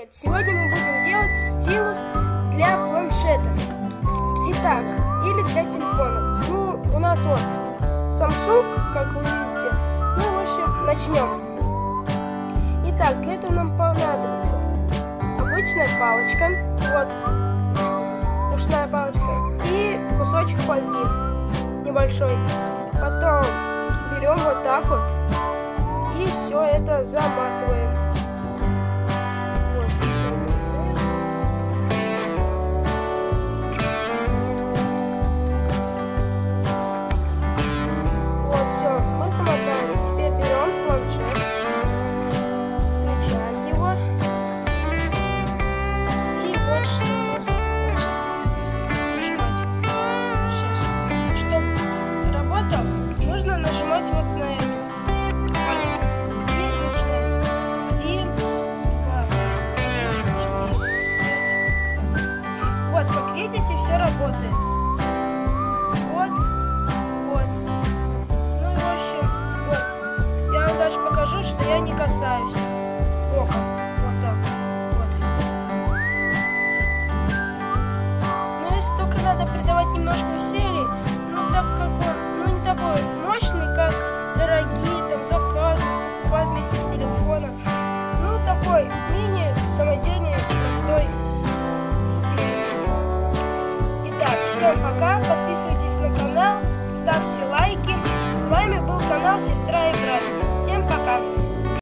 привет! Сегодня мы будем делать стилус для планшета. Итак, или для телефона. Ну, у нас вот Samsung, как вы видите. Ну, в общем, начнем. Итак, для этого нам понадобится обычная палочка. Вот, ушная палочка. И кусочек фольги небольшой. Потом берем вот так вот. И все это заматываем. Все, мы замотали. Теперь берем планшет, включаем его. И вот что у нас нажимать. Сейчас. Чтобы работал, нужно нажимать вот на эту палец. И начинаем. 1, 2, 3, 4, 5. Вот, как видите, все работает. Даже покажу, что я не касаюсь. Вот так вот. Но если только надо придавать немножко усилий, ну так как он, не такой мощный, как дорогие там заказы покупать вместе с телефона. Ну такой мини самодельный простой стилус. Итак, всем пока, подписывайтесь на канал, ставьте лайки. С вами был канал Сестра и Брат. Всем пока!